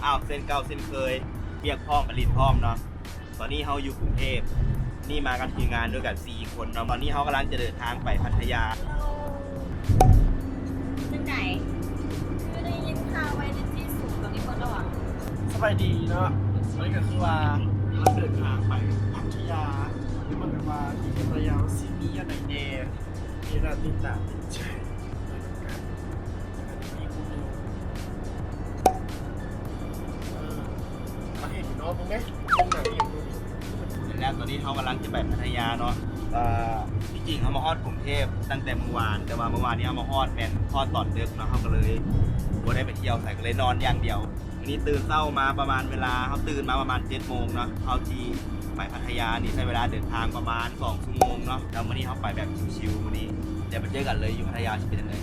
อ้าวเส้นเก่าเส้นเคยเรียกพร้อมผลิตพร้อมเนาะตอนนี้เขาอยู่กรุงเทพนี่มากันทีมงานด้วยกัน4 คนเนาะตอนนี้เขากำลังจะเดินทางไปพัทยาจังไหนไม่ได้ยินข่าวไว้ในที่สูงตอนนี้คนเราอ่ะสบายดีเนาะนี่ก็คือว่าเราเดินทางไปพัทยาที่มันเป็นว่าที่เป็นระยะซีมีอะไรแน่มีร้านติดตามติดใจมีคุณดูมาเห็นเนาะตรงนี้ตรงไหนเห็นดูดิ แล้วตอนนี้เขากำลังจะไปพัทยาเนาะที่จริงเขามาฮอดกรุงเทพตั้งแต่เมื่อวานแต่ว่าเมื่อวานนี้เขามาฮอดแมนฮอดตอนดึกเนาะเขาก็เลยบ่ได้ไปเที่ยวใส่ก็เลยนอนอย่างเดียววันนี้ตื่นเช้ามาประมาณเวลาเขาตื่นมาประมาณ7 โมงเนาะเขาที่ไปพัทยานี่ใช้เวลาเดินทางประมาณ2 ชั่วโมงเนาะแล้ววันนี้เขาไปแบบชิวๆวันนี้เดี๋ยวไปเจอกันเลยอยู่พัทยาจะเป็นยังไง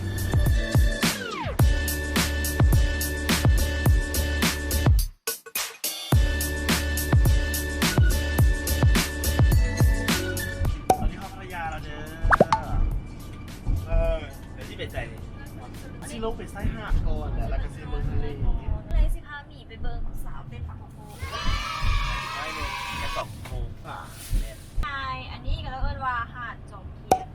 ซีลงไปไซหาดก่อนแล้วก็ซีเมืองทะเล เลยสิพาหมีไปเบิร์สาวเป็นฝั่งของโบ ใช่เลยแค่2 โมงกว่าเนี่ย ใช่อันนี้ก็แล้วเอิ้นว่าหาดจอมเทียน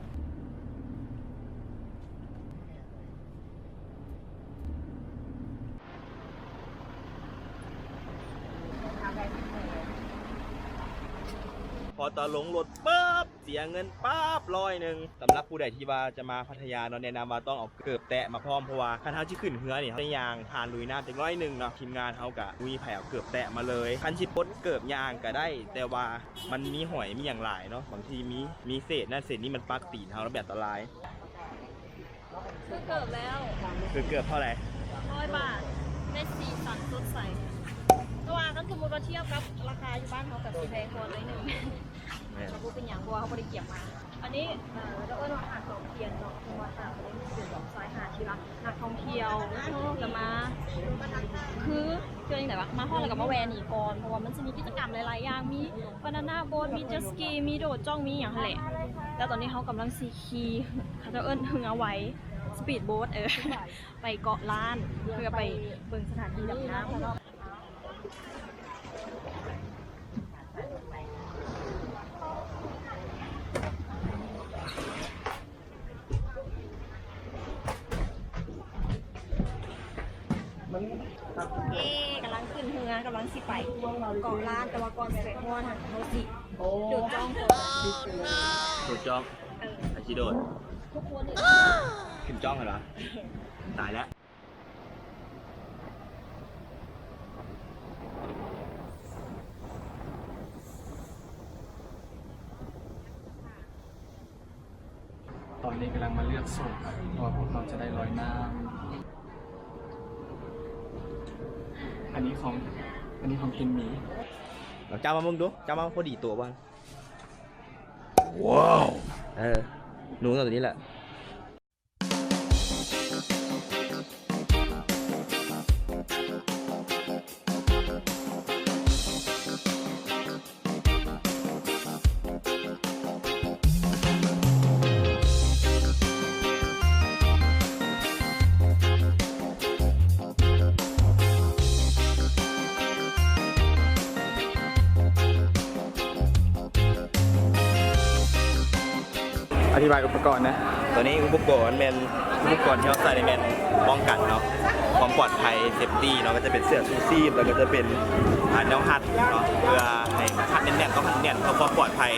พอตอนลงรถปั๊บเสียเงินปั๊บ100สำหรับผู้ใดที่ว่าจะมาพัทยาเนาะแนะนำว่าต้องเอาเกือบแตะมาพร้อมเพราะว่าคันเท้าที่ขึ้นเฮือนี่เขายางผ่านลุยน้ำจัง100เนาะทีมงานเขากะมีไผ่เอาเกือบแตะมาเลยคันชิปดเกือบยางก็ได้แต่ว่ามันมีหอยมีอย่างหลายเนาะบางทีมีเศษนั่นเศษนี่มันปักตีนเขาแล้วแบบอันตราย คือเกิดแล้ว คือเกือบเท่าไหร่ 100 บาทได้สีสันสดใสก็ว่าถ้าสมมติว่าเทียบกับราคาอยู่บ้านเขากับสีแพงคนเลยหนึ่งเขาพูดเป็นอย่างบัวเขาไม่ได้เกี่ยวมา อันนี้เราเอิ้นว่าหาดจอมเทียนเนาะเพราะว่าต่างประเทศมีจุดแบบสายหาดที่รักนักท่องเที่ยวจะมาคือยังไงวะมาห้องแล้วกับมาแวนอีกก่อนเพราะว่ามันจะมีกิจกรรมหลายๆอย่างมีบานาน่าโบ๊ทมีเจ็ตสกีมีโดดจ้องมีอย่างแหละแล้วตอนนี้เขากำลังซีคีเขาจะเอิ้นหึงเอาไว้สปีดโบ๊ทไปเกาะล้านเพื่อไปเบิ่งสถานที่ดำน้ำกำลังขึ้นเรือกำลังสิไปเกาะล้านแต่ว่าก่อนเสร็จหัวหันเขาสิโดดจ้องก่อน โดดจ้องอาชิโดด ทุกคนเลย ขึ้นจ้องเหรอตายแล้วตอนนี้กำลังมาเลือกสูตรตัวพวกเราจะได้ลอยน้ำอันนี้ของกินหมี เราจำมามึงดูจำมาพอดีตัวบ้างว้าวหนูตัวนี้แหละอธิบายอุปกรณ์นะ ตัวนี้อุปกรณ์เป็นอุปกรณ์ที่เราใส่ในแมนป้องกันเนาะความปลอดภัยเซฟตี้เนาะก็จะเป็นเสื้อชูชีพแล้วก็จะเป็นแนวฮัดเนาะเพื่อให้ฮัดแน่นๆต้องฮัดแน่นเพื่อความปลอดภัย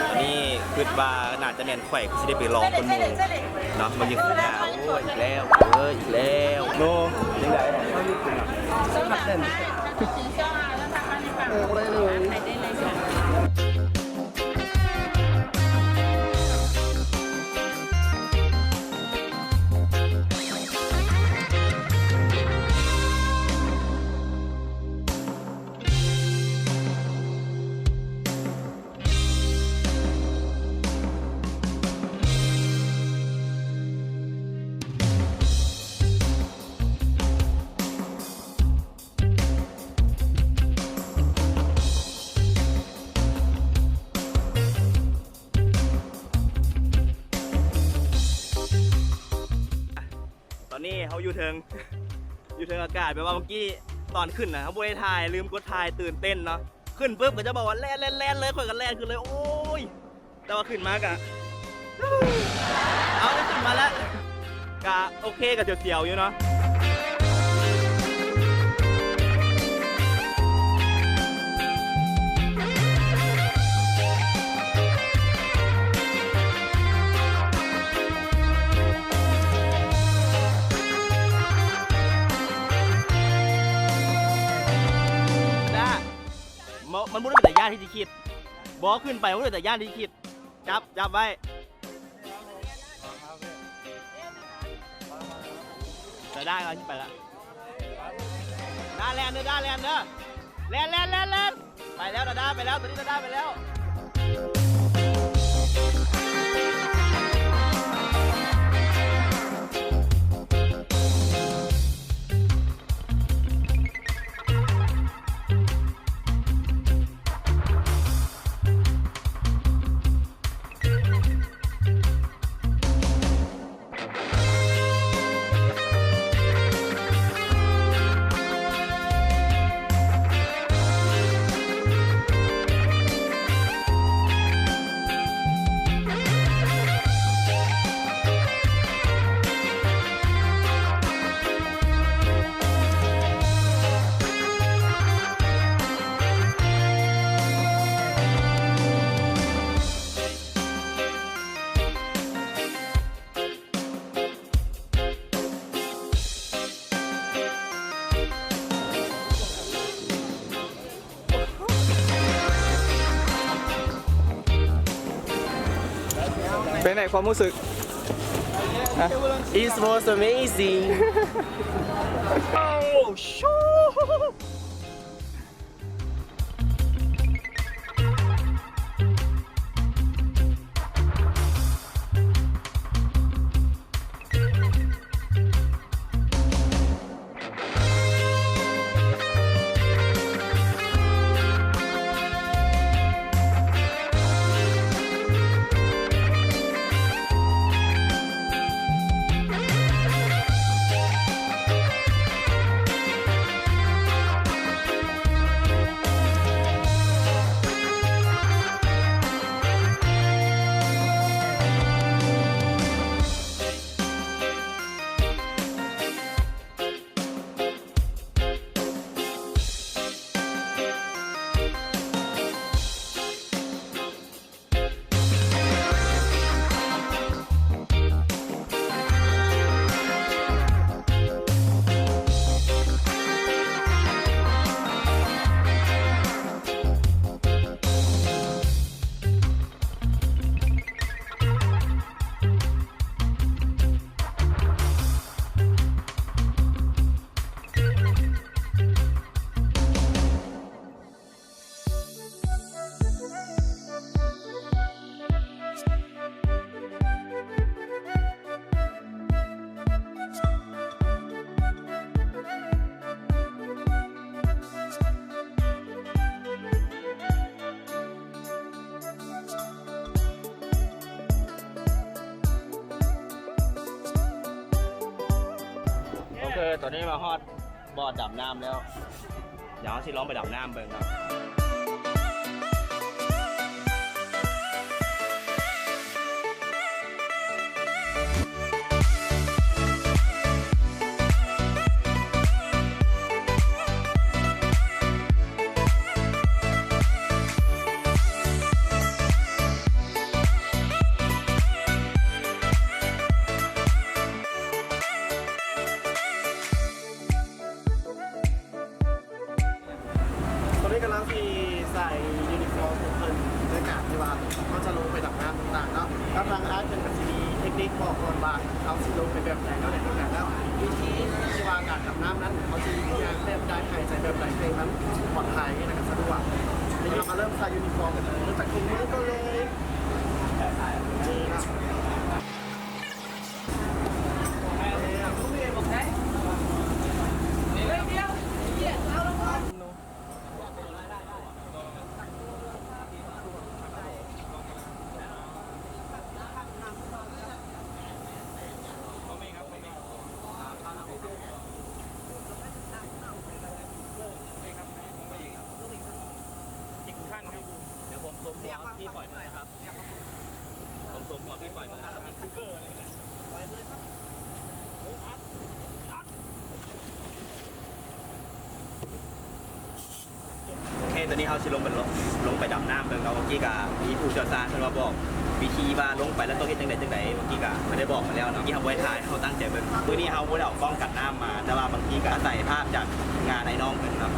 ตัวนี้คิดว่าน่าจะแน่นแขวกที่ได้ไปลองคนหมู่เนาะมันยังขึ้นหน้าโอ้ยอีกแล้วอีกแล้วโน่ยังไงฮัดแน่นได้เลย ตอนนี้เขาอยู่เทิงอากาศแบบว่าเมื่อกี้ ตอนขึ้นนะเขาบริถ่ายลืมกดถ่ายตื่นเต้นเนาะขึ้นปุ๊บก็จะบอกว่าแล่นเลยข่อยกันแล่นขึ้นเลยโอ้ยแต่ว่าขึ้นมากะเอาได้ขึ้นมาแล้วกะโอเคกับเสียวๆอยู่เนาะมันไม่ได้เป็นแต่ย่านที่คิดบอกขึ้นไปมันไม่ได้แต่ย่านที่คิดจับไว้แต่ได้แล้วขึ้นไปแล้วด้าแลนเด้อแลนไปแล้วด้าไปแล้วตอนนี้ด้าไปแล้วเป็นไงความรู้สึก It was amazing โอ้ชู ตอนนี้มาฮอดบอดดับน้ำแล้วเดี๋ยวสิลองไปดับน้ำเบิ่งครับกำลังที่ใส่ยูนิฟอร์มของเพิ่นในการที่ว่าเขาจะลงไปดับน้ำต่างๆเนาะแล้วทางอาร์ตเป็นกับซีดีเทคนิคบอกก่อนว่าเขาสิลงไปแบบไหนแล้วไหนตรงไหนแล้ววิธีที่ว่าการดับน้ำนั้นเขาจะมีอย่างแบบได้หายใจแบบไหนให้มันปลอดภัยนะครับสะดวกเดี๋ยวเรามาเริ่มใส่ยูนิฟอร์มกันเลยเริ่มจากตรงนี้ก็เลยนี่นะ ตอนนี้เขาชิลงเป็นลงไปดำน้ำเบิ่งเราเมื่อกี้กับมีผู้เชี่ยวชาญเพิ่นมาบอกวิธีว่าลงไปแล้วต้องเฮ็ดจังไดเมื่อกี้ก็ไม่ได้บอกมาแล้วเนาะที่เขาไว้ถ่ายเขาตั้งใจเบิ่งมื้อนี้เขาบ่ได้เอากล้องกันน้ำมา แต่ว่าบางทีก็ใส่ภาพจากงานไอ้น้องเพิ่นเนาะ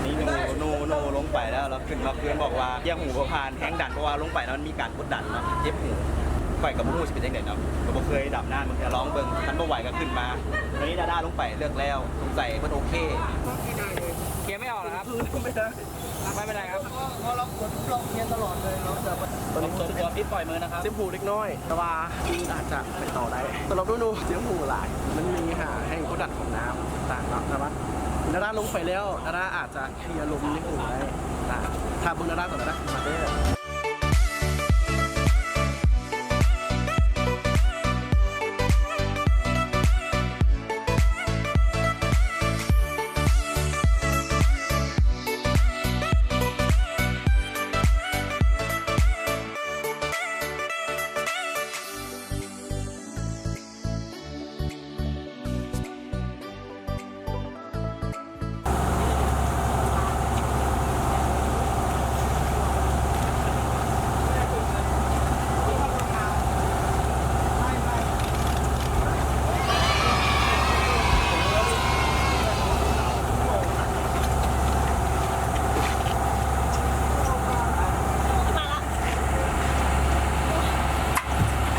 นี่โนลงไปแล้วขึ้นมาเพื่อนบอกว่าเยี่ยหูบ่ผ่านแห้งดันเพราะว่าลงไปแล้วมันมีการกดดันเนาะเจ็บหูข่อยกับบ่ฮู้สิเป็นจังได๋เนาะก็บ่เคยดำน้ำมันจะร้องเบิ่งมันบ่ไหวก็ขึ้นมาตอนนี้ดาด้าลงไปเลือกแล้วสงสัยมันโอเค เคลียร์ไม่ออกเหรอครับ ไม่ได้ ไม่เป็นไรครับ เพราะเรากดลองเรียนตลอดเลยเราจะ ตอนนี้ตัวฟิตปล่อยมือนะครับ เสียงผูเล็กน้อย แต่ว่ายิงอาจจะไปต่อได้สำหรับดูเสียงผูหลาย มันมีแห่งกดดันของน้ำต่างๆแต่ว่านาด้าลงไปแล้วนาด้าอาจจะเคลียร์ลมในหูได้นะถ้าบุญนาด้าต่อนาด้ามาได้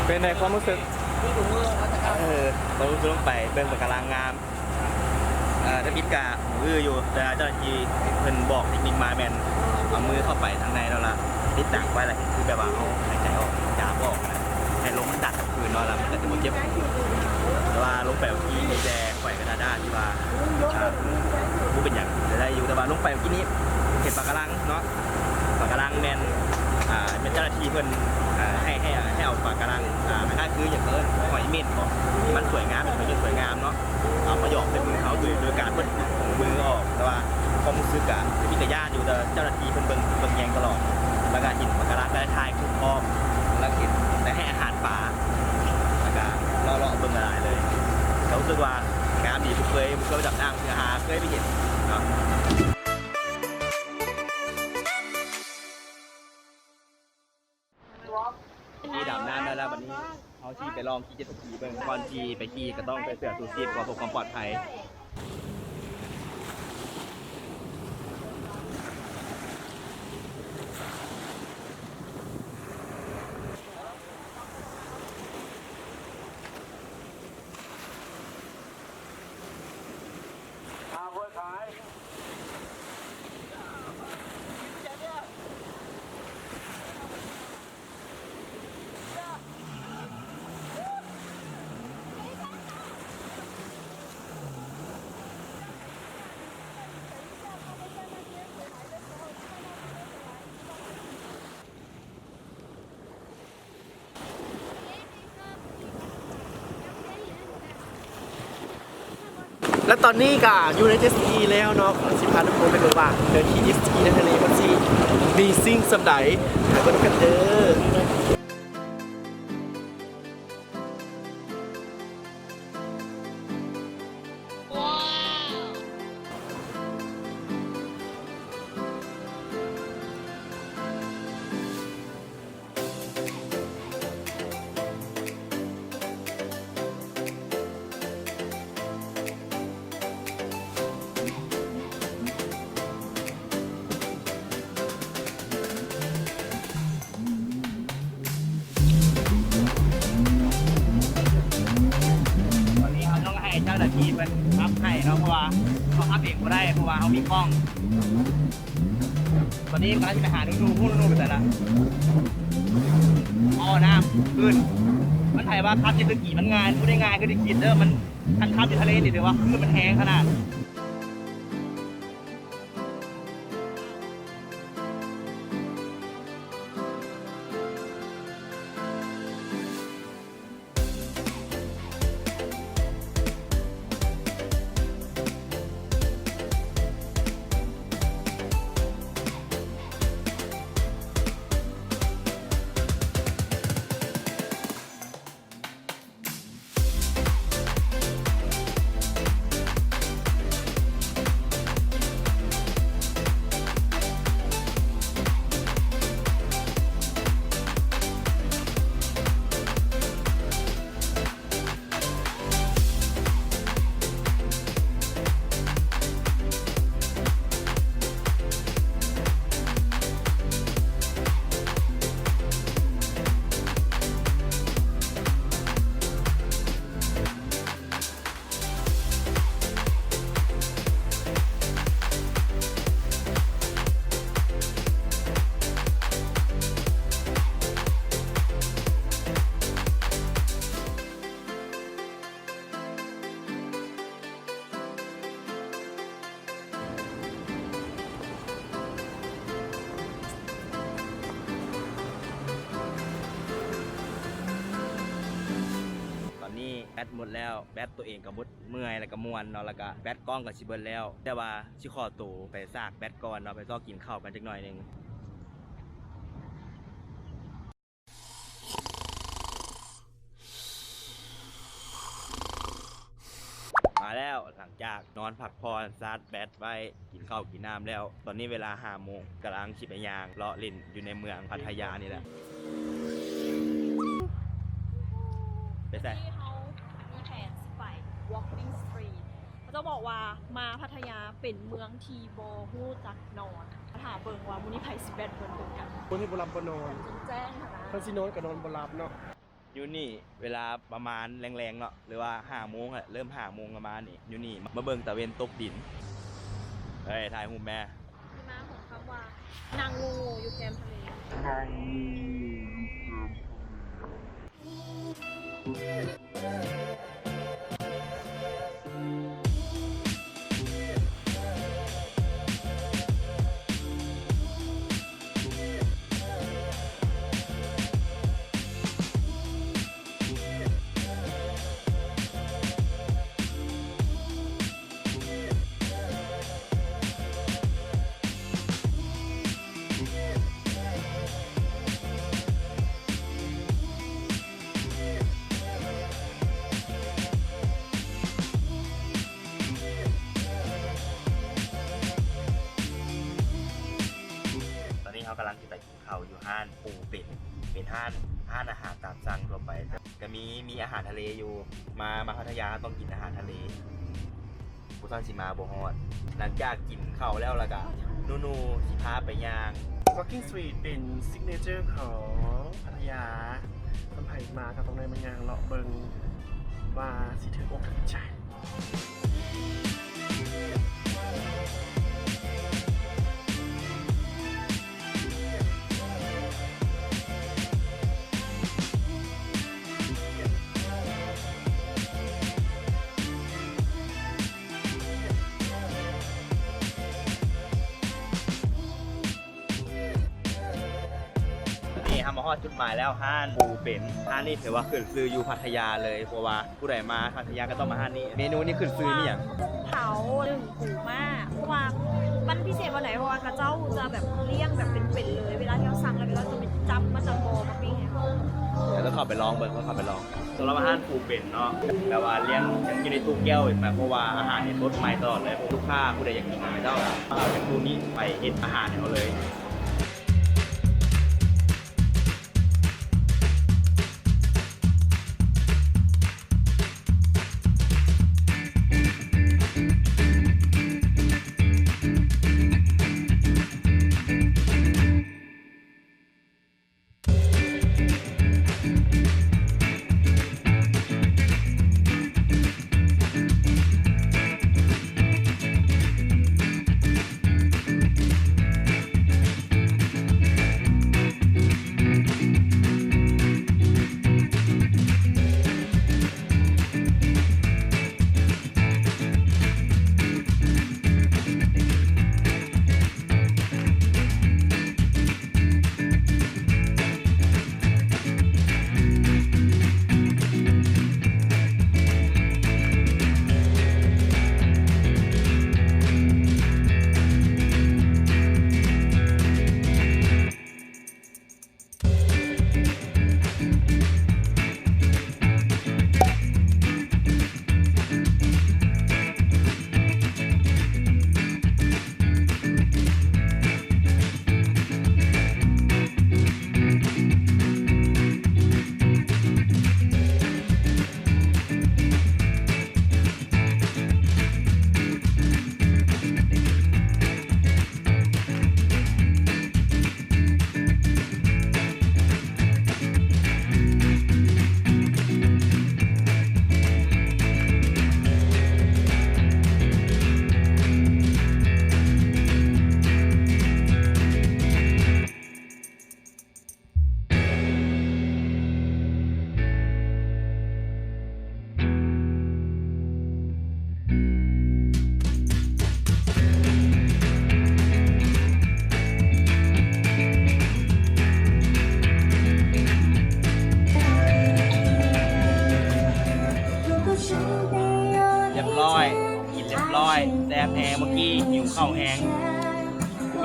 เป็นในความรู้สึก เราลงไปเป็นปะการังงามถ้าพิษกาอยู่แต่เจ้าหน้าที่เพิ่นบอกเทคนิคมาแมนเอามือเข้าไปทางในแล้วล่ะติดต่างไว้อะไรคือแบบว่าเอาหายใจออกจามออกนะให้ลมมันดัดคืนนอนแล้วมันก็จะบ่เจ็บแต่ว่าลงไปเมื่อกี้มีแต่ไฟกระดาษที่ว่าผู้เป็นอย่างได้อยู่แต่ว่าลงไปเมื่อกี้นี้เห็นปะการังเนาะปะการังแมนเป็นเจ้าหน้าที่เพิ่นให้เอาปากกาลังไม่ใช่คืออย่างเพิ่นหอยเม่นบอกที่มันสวยงามเป็นหอยเม่นสวยงามเนาะเอามาหยอกใส่มือเขาโดยการเพิ่นของมือออกแต่ว่าความรู้สึกอะมีแต่ญาติอยู่แต่เจ้าหน้าที่เพิ่นเบิ่งแยงตลอดแล้วก็หินปากกาลังก็ได้ทายคุ้มครองแล้วเห็นแต่ให้อาหารปลาแล้วก็เลาะเบิ่งอะไรเลยเขารู้สึกว่างามดีเคยจับน้ำเคยไปเห็นเนาะขี่ดำน้ำได้แล้ววันนี้เอาขี่ไปลองขี่เจ็ตสกีเบิ่งก่อนขี่ไปขี่ก็ต้องไปเสื้อชูชีพก่อนเพื่อความปลอดภัยและตอนนี้ก็อยู่ในเจตสกีแล้วเนาะสิพาทุกคนไปดูว่าเดินขี่เจตสกีในทะเลมันสิดีซิ่งสำใดหาคนกันเด้อวันนี้เขาต้องให้เจ้าหน้าที่เป็นอัพให้เนาะเพราะว่าเขาอัพเองก็ได้เพราะว่าเขามีกล้องตอนนี้กำลังจะไปหาดูพูดไปแต่ละอ๋อน้ำขึ้นมันถ่ายว่าคับเจ็ตสกีมันง่ายพูดได้ง่ายก็ได้คิดเด้อมันคันคับอยู่ทะเลนี่เดี๋ยวว่าคือมันแห้งขนาด ตหมดแล้วแบตตัวเองก็หมดเมื่อยแล้วก็ม่วนเนาะแล้วก็แบตกล้องก็สิเบิดแล้วแต่ว่าสิขอตัวไปซากแบตก่อนเนาะไปซอกกินข้าวกันจักหน่อยนึงมาแล้วหลังจากนอนพักผ่อนชาร์จแบตไว้กินข้าวกินน้ำแล้ว ตอนนี้เวลา5 โมงกำลังสิไปย่างเลาะเล่นอยู่ในเมืองพัทยานี่แหละไปใส่ ที่เขามีแผนสิไป walking street เขาจะบอกว่ามาพัทยาเป็นเมืองทีโบฮู้จักนอนถามเบิ่งว่ามูนี่ไพสเบดเบิ่งกัน คนที่บรับบ่นอน จนแจ้งค่ะนะ คนสินอนก็นอนบ่รับเนาะ อยู่นี่เวลาประมาณแรงๆเนาะหรือว่า5 โมงอะเริ่ม5 โมงประมาณนี่อยู่นี่มาเบิ่งตะเวนตกดินเฮ้ยถ่ายรูปแม่ ที่มาของคำว่านางงูอยู่แคมป์ทะเลตอนนี้เขากำลังจะไปกินข้าวอยู่ห้านปูเป็นห้านอาหารตามสั่งทั่วไปก็มีอาหารทะเลอยู่มาพัทยาต้องกินอาหารทะเลบุษราสิมาโบฮอดหลังจากกินข้าวแล้วก็นูสิพาไปย่าง Walking Street เป็นซิกเนเจอร์ของพัทยาคนไทยมาก็ต้องได้มายางเลาะเบิงว่าสิถึงอกถึงใจ นี่ทำมาฮอดจุดหมายแล้วห้านปูเป็นห้านนี่ถือว่าขึ้นซื้ออยู่พัทยาเลยเพราะว่าผู้ใดมาพัทยาก็ต้องมาห้านนี้เมนูนี้ขึ้นซื้อนี่อย่าง เผาหนึ่งปูมากเพราะว่ามันพิเศษวันไหนเพราะว่ากระเจ้าจะแบบเลี้ยงแบบเป็นๆเลยเวลาที่เราสั่งแล้วเราจะไปจับมาจากบ่อมาปิ้งให้เขา เดี๋ยวต้องเข้าไปลองเบิ่งต้องเข้าไปลองสำหรับอาหารปูเป็นเนาะแต่ว่าเลี้ยงอยู่ในตู้แก้วเห็นไหมเพราะว่าอาหารเนี่ยสดใหม่ตลอดเลยลูกค้าผู้ใดอยากกินไม่ต้องเอาจากตู้นี้ไปเฮ็ดอาหารให้เขาเลย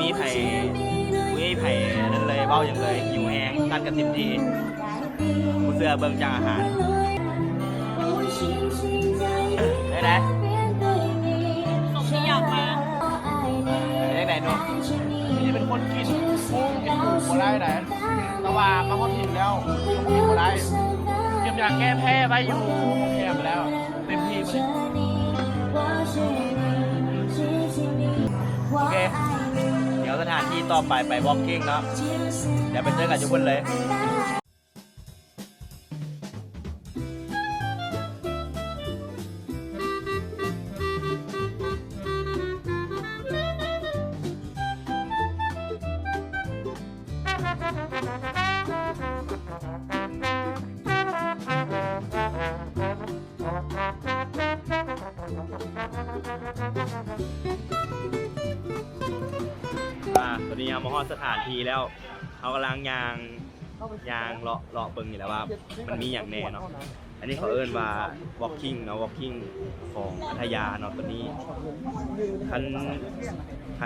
มีไผ่นั่นเลยเบ้าอย่างเลยหิวแห้งกันกันทิมทีผู้เสื้อเบิ่งจากอาหารได้ไหม สมที่อยากมา ได้ไหนนุ๊ก นี่เป็นคนกินกุ้งกินหมูบ่ได้ไหนแต่ว่ามาพอถิ่นแล้วกินบ่ได้เก็บยาแก้แพ้ไว้อยู่แก้ไปแล้วเต็มที่มาเลย โอเคเดี๋ยวสถานที่ต่อไปไป walking เนาะเดี๋ยวไปเจอกันทุกคนเลยตอนนี้เรามาฮอดสถานที่แล้วเขากำลังยางเลาะเบิ่งอยู่แล้วว่ามันมีอย่างแน่เนาะอันนี้เขาเอิ้นว่า walking เนาะ walking ของพัทยาเนาะตัวนี้คั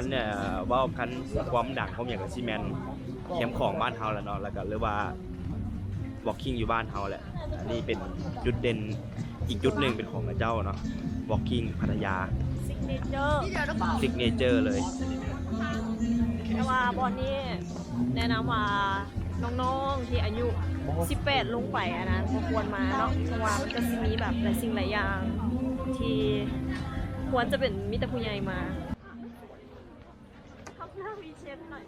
นเนี่ยว่าคันความดังเขาอย่างกับซีเมนเข็มของบ้านเฮาแหละเนาะแล้วก็หรือว่า walking อยู่บ้านเฮาแหละอันนี้เป็นจุดเด่นอีกจุดหนึ่งเป็นของเจ้าเนาะ walking พัทยา ซิกเนเจอร์ signature เลย แต่ว่าบอลนี้แนะนำว่าน้องๆที่อายุ 18 ลงไปอะนะควรมาเนาะเพราะว่ามันก็จะมีแบบหลายสิ่งหลายอย่างที่ควรจะเป็นมิตรผู้ใหญ่มาทำหน้าวีเชฟหน่อย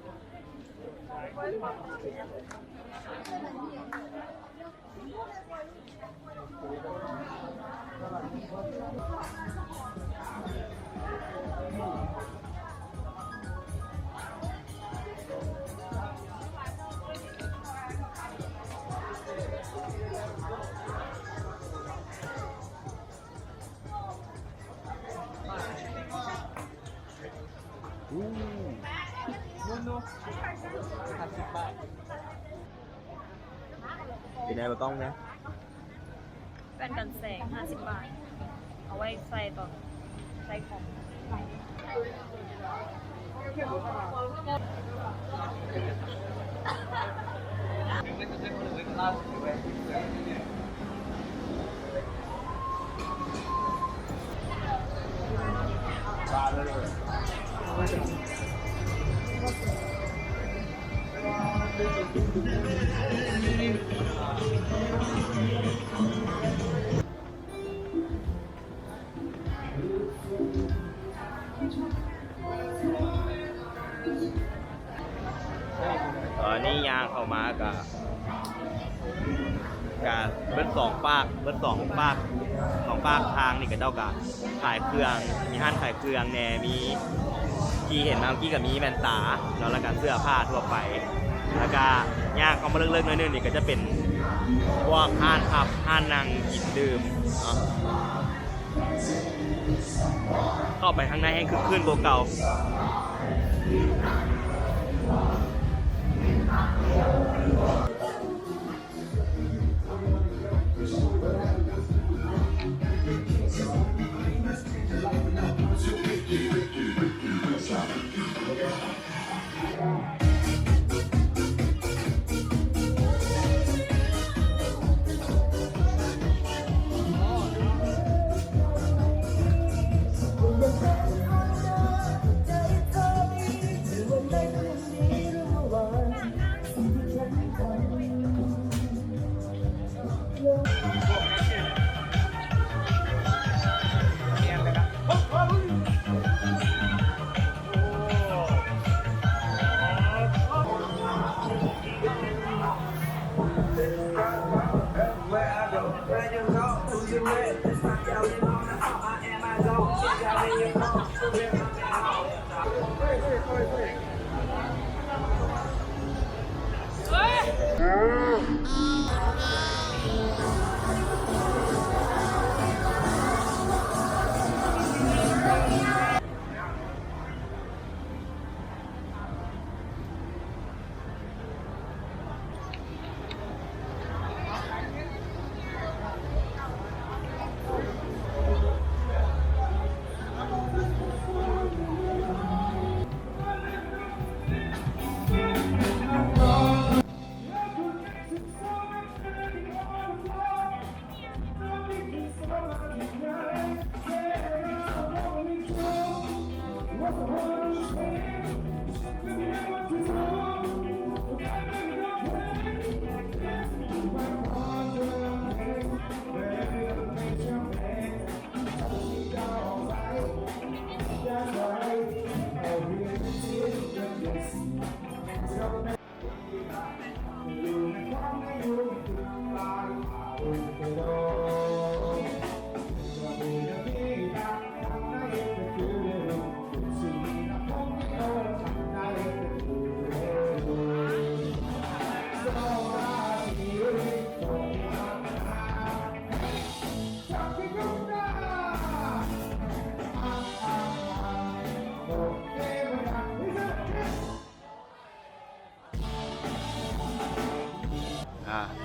เป็นไงบ้างกล้องนะ แว่นกันแสง 50 บาท เอาไว้ใส่ต่อใส่ของ นี่ยางเข้ามากับเบิ้ลสองปากทางนี่กับเจ้ากับขายเครื่องมีห้านขายเครื่องแน่มีที่เห็นมาเมื่อกี้กับมีแมนตาแล้วก็เสื้อผ้าทั่วไปแล้วก็ย่างเขามาเลิกๆน้อยๆนี่ก็จะเป็นพวกห้านผับห้านนั่งกินดื่มเนาะเข้าไปข้างในให้คึกคืนกว่าเก่า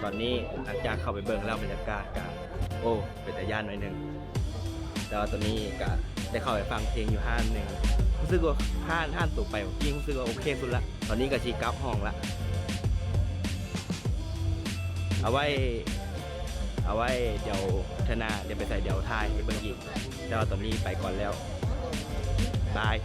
ตอนนี้หลังจากเข้าไปเบิ่งแล้วบรรยากาศก็โอ้เป็นแต่ย่านหน่อยหนึงแต่ว่าตอนนี้ก็ได้เข้าไปฟังเพลงอยู่ห้านหนึ่งรู้สึกว่าห้านตัวไปของจริงรู้สึกว่าโอเคสุดละตอนนี้ก็ชีกลับห้องละเอาไว้เดี๋ยวพัฒนาเดี๋ยวไปใส่เดี๋ยวทายให้เบิ่งอีกแต่ว่าตอนนี้ไปก่อนแล้วบาย